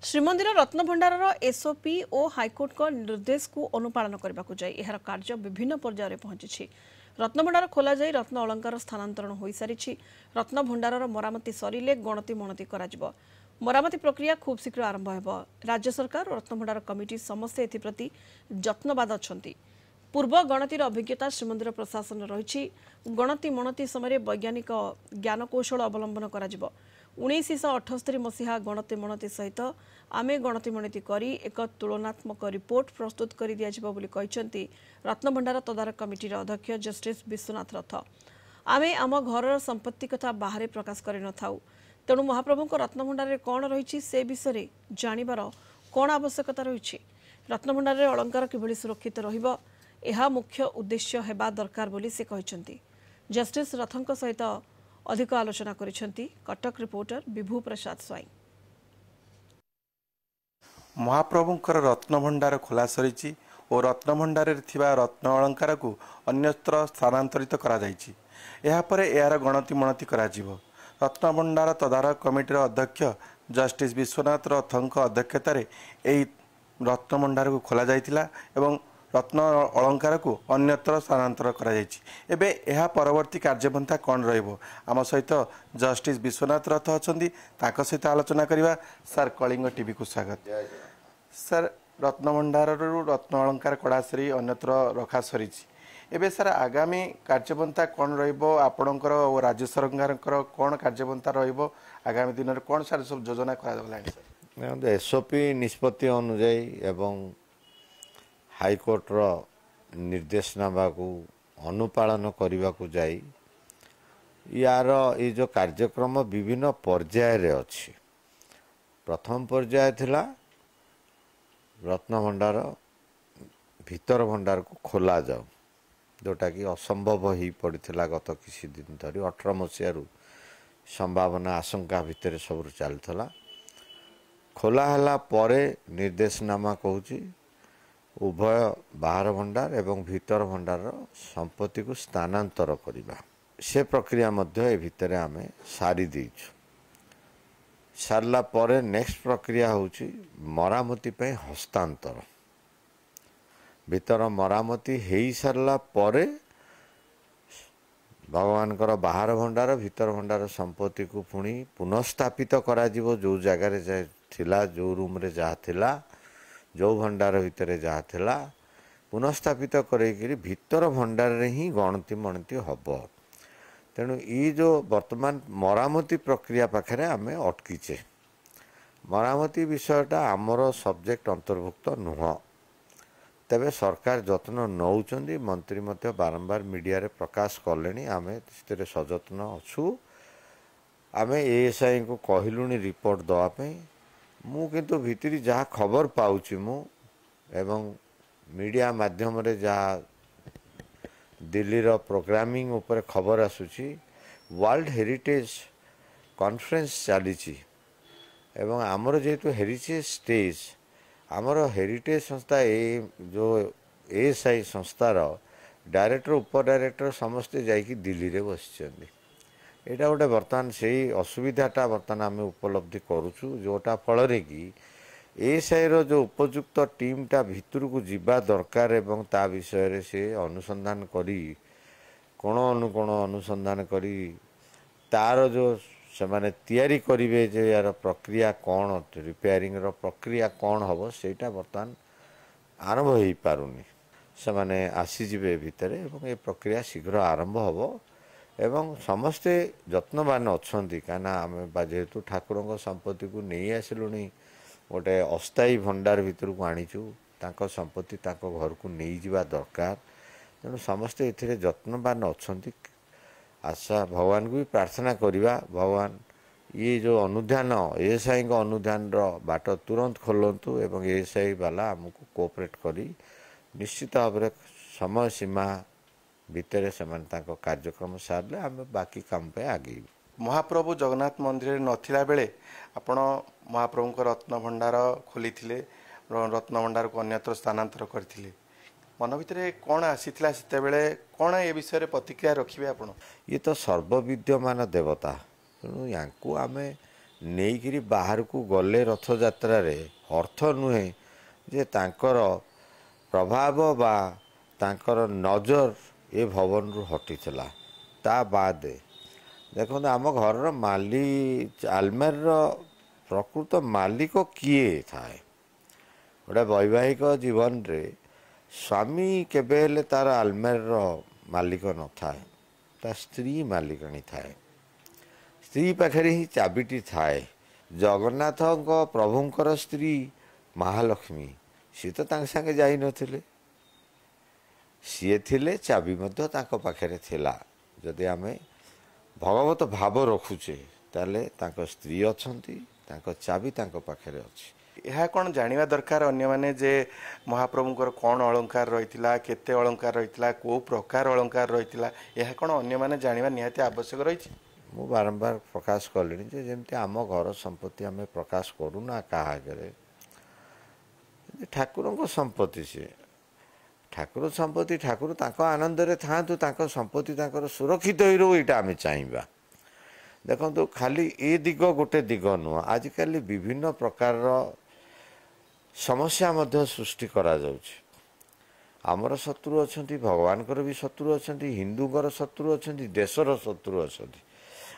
Shrimandir Ratnabhandar SOP और high court का निर्देश को अनुपालन करने को जाई एहार कार्य विभिन्न पर्यायर पहुंची। रत्नभंडार खोल जाई रत्न अलंकार स्थानांतरण हो सारी। रत्नभंडार मरामती सरिले गणति मणति करा मरामती प्रक्रिया खूब शीघ्र आरंभ हो। राज्य सरकार और रत्नभंडार कमिटी समस्ते एप्रति जत्नवाद अच्छा। पूर्व गणतिर अभिज्ञता श्रीमंदिर प्रशासन रही। गणति मणति समय वैज्ञानिक ज्ञानकौशल अवलंबन कर 1978 मसीहा गणति मणति सहित आमे गणति मणति करी एक तुलनात्मक रिपोर्ट प्रस्तुत कर दिया रत्नभंडार तदारक कमिटी अध्यक्ष जस्टिस विश्वनाथ रथ। आमे आम घर संपत्ति कथा बाहर प्रकाश कर नथाउ। तेणु महाप्रभु रत्नभंडार कौन रही से विषय जानिबार कौन आवश्यकता रही। रत्नभंडार अलंकार किभली सुरक्षित रहिबो यह मुख्य उद्देश्य हेबा दरकार बोली से कहते। जस्टिस रथंक सहित अधिक आलोचना करिसेंती कटक रिपोर्टर विभू प्रसाद स्वाई। महाप्रभुंकर रत्नभंडार खोला सरी और रत्नभंडार रत्न अलंकार को अन्यत्र स्थानांतरित करा जायछि। एहा परे एहार गणति मणति करा जिवो। रत्नभंडार तदारक कमिटीर अध्यक्ष जस्टिस विश्वनाथ रथंक अध्यक्षतार एही रत्नभंडार को खोला जायतिला एवं रत्न अलंकार को अन्यत्र स्थानांतर करा जायछि। एबे एहा परवर्ती कार्यपंथा कौन रहिबो आम सहित जस्टिस विश्वनाथ रथ अछंती ताक सहित आलोचना करिबा। सर कलिंग टीवी को स्वागत। सर रत्नभंडार रत्न अलंकार कड़ा सरी अन्यत्र रखा सरी। एबे सर आगामी कार्यपंथा कौन रहिबो आपणकर और राज्य सरकार कौन कार्यपंथा रहिबो आगामी दिन में कौन सर सब योजना करा गलानी सर? एसओपी निष्पत्ति अनुଯାयी एवं हाईकोर्टर निर्देशनामा को अनुपालन करने को जाई यार ये जो कार्यक्रम विभिन्न पर्याय रे अछि। प्रथम पर्याय थिला रत्नभंडार भीतर भंडार को खोला जाऊ जोटा कि असंभव ही पड़ता गत किसी दिन धरी 18 मसीह संभावना आशंका भितर सब चलता। खोला हला परे निर्देशनामा कहूँ उभय बाहर भंडार एवं भीतर भंडार संपत्ति को स्थानांतर करवा से प्रक्रिया मध्य ए भितर आमे सारी देइछु। सारला परे नेक्स्ट प्रक्रिया होची मरामती पे हस्तांतर। भीतर मरामती हेई सारला परे भगवान बाहर भंडार भीतर भंडार संपत्ति को पुणी पुनःस्थापित करा जिवो जो जगार थिला जो रूम रे जहा थिला जो भंडार भितर जहा थिला पुनःस्थापित करेकिरी भीतर भंडार रे ही गणति मणति हब। तेणु ये जो वर्तमान मरामती प्रक्रिया पाखरे आमे अटकीचे। मरामती विषयटा आमर सब्जेक्ट अंतर्भुक्त नुह। तेबे सरकार जत्न नौचंदी मंत्री मध्य बारंबार मीडिया रे प्रकाश कलेनी आमे स्थिर सजत्न अछु। आमे एएसआई को कहलुनी रिपोर्ट दवा पे मु किंतु भितरी जहाँ खबर पाउची मु एवं मीडिया माध्यम रे जहाँ दिल्ली रो प्रोग्रामिंग ऊपर खबर आसुची वर्ल्ड हेरिटेज कॉन्फ्रेंस चली एवं आमर जेहेतु हेरिटेज स्टेज आमर हेरिटेज संस्था ए जो एएसआई संस्थार डायरेक्टर उप डायरेक्टर समस्ते जाइकी दिल्ली रे बसिचंदी। एटा गोटे बर्तमान से असुविधाटा बर्तमान आम उपलब्धि करुचु जोटा फल कि एएसआई रो जो उपयुक्त टीमटा भितर को जीवा दरकार एवं ता विषय से अनुसंधान करी कोण अनुकोण अनुसंधान करी तार जो से माने तैयारी करिवे जे यार प्रक्रिया कौन रिपेयरिंग रो प्रक्रिया कौन हम सेटा बर्तमान आरंभ हो पारुनी। से माने आसीजिबे भितर एवं ए प्रक्रिया शीघ्र आरंभ हम एवं समस्ते जत्नवान अच्छा कहीं आम जेहेतु ठाकुर संपत्ति को नहीं आसिलुनी गोटे अस्थायी भंडार भीतर को आनीचु तांको संपत्ति तांको घर को नहीं जावा दरकार। तेणु समस्ते ए जत्नवान अच्छा। आशा भगवान को भी प्रार्थना करिबा भगवान ये जो अनुधान एएसआई अनुधान बाट तुरंत खोलतु एवं एएसआई वाला आमको कोऑपरेट करी निश्चित भाव में समय सीमा भितर से कार्यक्रम सारे आम बाकी काम पे आगे। महाप्रभु जगन्नाथ मंदिर नथिला बेले आपण महाप्रभु रत्न भंडार खोली रत्न भंडार को अन्यत्र स्थानांतर करथिले मन भितर कौन आसीथिला सेते बेले कौन ए विषय प्रतिक्रिया रखिबे आपण? ये तो सर्वविद्यमान देवता तेणु या आम ନେଇକିରି ବାହାରକୁ ଗଲେ ରଥଯାତ୍ରାରେ अर्थ नुहे जे तांकर प्रभाव बा तांकर नजर ए भवन रु हटी थिला। ता बाद देखो आम घर माली आलमार प्रकृत मालिक किए थाए गोटे वैवाहिक जीवन रे स्वामी केबे हेले तार आलमार मालिक न थाए ता स्त्री मालिकणी थाए स्त्री पाखरे ही चाबिटी थाए। जगन्नाथ प्रभुंकर स्त्री महालक्ष्मी सी तो तांग संगे जाई नथिले सी थिले चाबी मध्य तांको पाखरे थिला। जदि आमे भगवत भाव रखुचे ताले तांको स्त्री अछंती तांको चाबी तांको पाखरे अछि। यह कौन जानिबा दरकार अन्य माने जे महाप्रभुंकर कौन अलंकार रहितिला केते अलंकार रहितिला को प्रकार अलंकार रहितिला यह कौन अन्य माने जानिबा निहाती आवश्यक रहिछि। मु बारंबार प्रकाश कलिनी जे जेमती आम घर संपत्ति आमे प्रकाश करूना कहा करे ठाकुर संपत्ति से ठाकुर संपत्ति ठाकुर तांको आनंद रे थांतु तांको संपत्ति तांकर सुरक्षित होई रहो एटा आमे चाहिबा। देखंतु खाली ए दिग गोटे दिग नुह आजिकल विभिन्न प्रकार समस्या मध्य सृष्टि करा जाउछि। आमर शत्रु अछंती भगवानकर भी शत्रु अछंती हिंदूकर शत्रु अछंती देशर शत्रु अछंती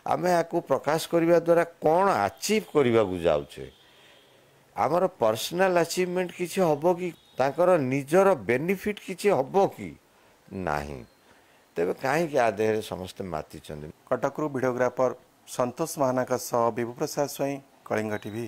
आमे आकु प्रकाश करिवा द्वारा कौन अचीव करबा को जाउछे आमर पर्सनल अचीवमेंट किछि हबो कि तांकर निजर बेनिफिट किछि हबो कि नाही तेबे काहे कि आदेहरे समस्त माती चंदी। कटकरू वीडियोग्राफर संतोष महाना का सह विभु प्रसाद स्वाई कलिंग टीवी।